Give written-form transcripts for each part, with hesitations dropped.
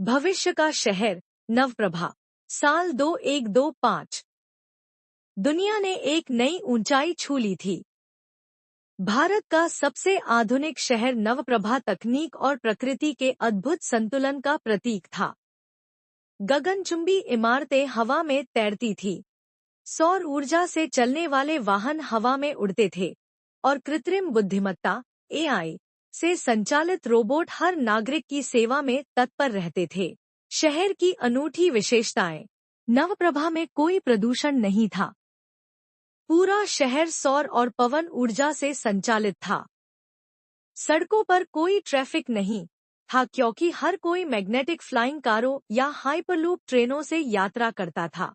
भविष्य का शहर नवप्रभा। साल 2125। दुनिया ने एक नई ऊंचाई छू ली थी। भारत का सबसे आधुनिक शहर नवप्रभा तकनीक और प्रकृति के अद्भुत संतुलन का प्रतीक था। गगनचुंबी इमारतें हवा में तैरती थी, सौर ऊर्जा से चलने वाले वाहन हवा में उड़ते थे और कृत्रिम बुद्धिमत्ता (AI) से संचालित रोबोट हर नागरिक की सेवा में तत्पर रहते थे। शहर की अनूठी विशेषताएं। नवप्रभा में कोई प्रदूषण नहीं था। पूरा शहर सौर और पवन ऊर्जा से संचालित था। सड़कों पर कोई ट्रैफिक नहीं था क्योंकि हर कोई मैग्नेटिक फ्लाइंग कारों या हाइपरलूप ट्रेनों से यात्रा करता था।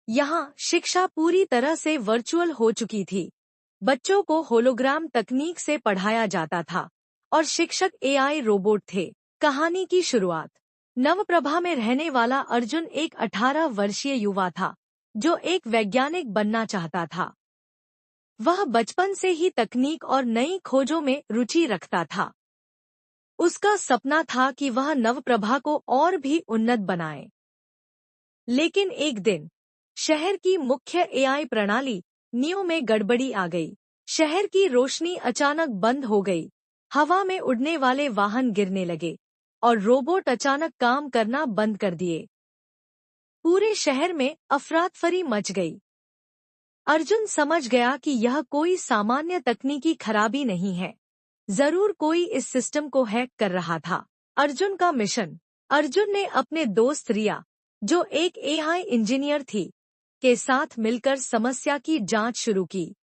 यहाँ शिक्षा पूरी तरह से वर्चुअल हो चुकी थी। बच्चों को होलोग्राम तकनीक से पढ़ाया जाता था और शिक्षक AI रोबोट थे। कहानी की शुरुआत। नवप्रभा में रहने वाला अर्जुन एक 18 वर्षीय युवा था जो एक वैज्ञानिक बनना चाहता था। वह बचपन से ही तकनीक और नई खोजों में रुचि रखता था। उसका सपना था कि वह नवप्रभा को और भी उन्नत बनाए। लेकिन एक दिन शहर की मुख्य AI प्रणाली नियो में गड़बड़ी आ गई। शहर की रोशनी अचानक बंद हो गई, हवा में उड़ने वाले वाहन गिरने लगे और रोबोट अचानक काम करना बंद कर दिए। पूरे शहर में अफरातफरी मच गई। अर्जुन समझ गया कि यह कोई सामान्य तकनीकी खराबी नहीं है, जरूर कोई इस सिस्टम को हैक कर रहा था। अर्जुन का मिशन। अर्जुन ने अपने दोस्त रिया, जो एक AI इंजीनियर थी, के साथ मिलकर समस्या की जांच शुरू की।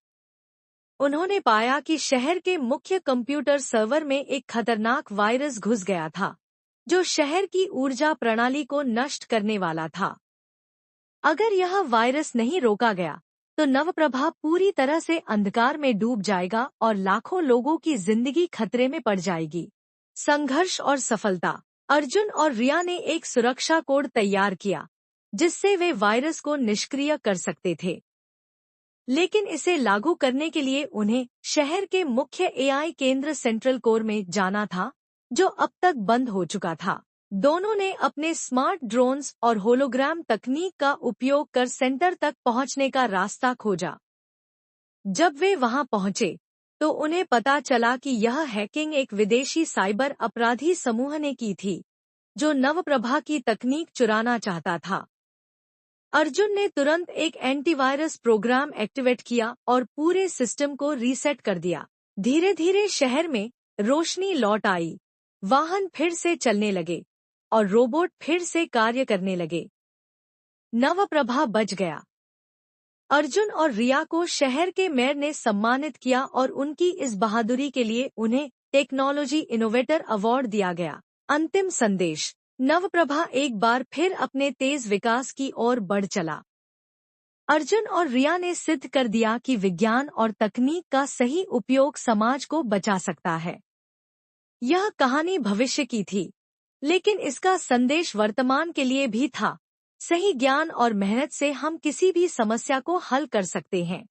उन्होंने पाया कि शहर के मुख्य कंप्यूटर सर्वर में एक खतरनाक वायरस घुस गया था, जो शहर की ऊर्जा प्रणाली को नष्ट करने वाला था। अगर यह वायरस नहीं रोका गया, तो नवप्रभा पूरी तरह से अंधकार में डूब जाएगा और लाखों लोगों की जिंदगी खतरे में पड़ जाएगी। संघर्ष और सफलता। अर्जुन और रिया ने एक सुरक्षा कोड तैयार किया, जिससे वे वायरस को निष्क्रिय कर सकते थे। लेकिन इसे लागू करने के लिए उन्हें शहर के मुख्य AI केंद्र सेंट्रल कोर में जाना था, जो अब तक बंद हो चुका था। दोनों ने अपने स्मार्ट ड्रोन्स और होलोग्राम तकनीक का उपयोग कर सेंटर तक पहुंचने का रास्ता खोजा। जब वे वहां पहुंचे, तो उन्हें पता चला कि यह हैकिंग एक विदेशी साइबर अपराधी समूह ने की थी, जो नवप्रभा की तकनीक चुराना चाहता था। अर्जुन ने तुरंत एक एंटीवायरस प्रोग्राम एक्टिवेट किया और पूरे सिस्टम को रीसेट कर दिया। धीरे धीरे शहर में रोशनी लौट आई, वाहन फिर से चलने लगे और रोबोट फिर से कार्य करने लगे। नवप्रभा बच गया। अर्जुन और रिया को शहर के मेयर ने सम्मानित किया और उनकी इस बहादुरी के लिए उन्हें टेक्नोलॉजी इनोवेटर अवार्ड दिया गया। अंतिम संदेश। नवप्रभा एक बार फिर अपने तेज विकास की ओर बढ़ चला। अर्जुन और रिया ने सिद्ध कर दिया कि विज्ञान और तकनीक का सही उपयोग समाज को बचा सकता है। यह कहानी भविष्य की थी, लेकिन इसका संदेश वर्तमान के लिए भी था। सही ज्ञान और मेहनत से हम किसी भी समस्या को हल कर सकते हैं।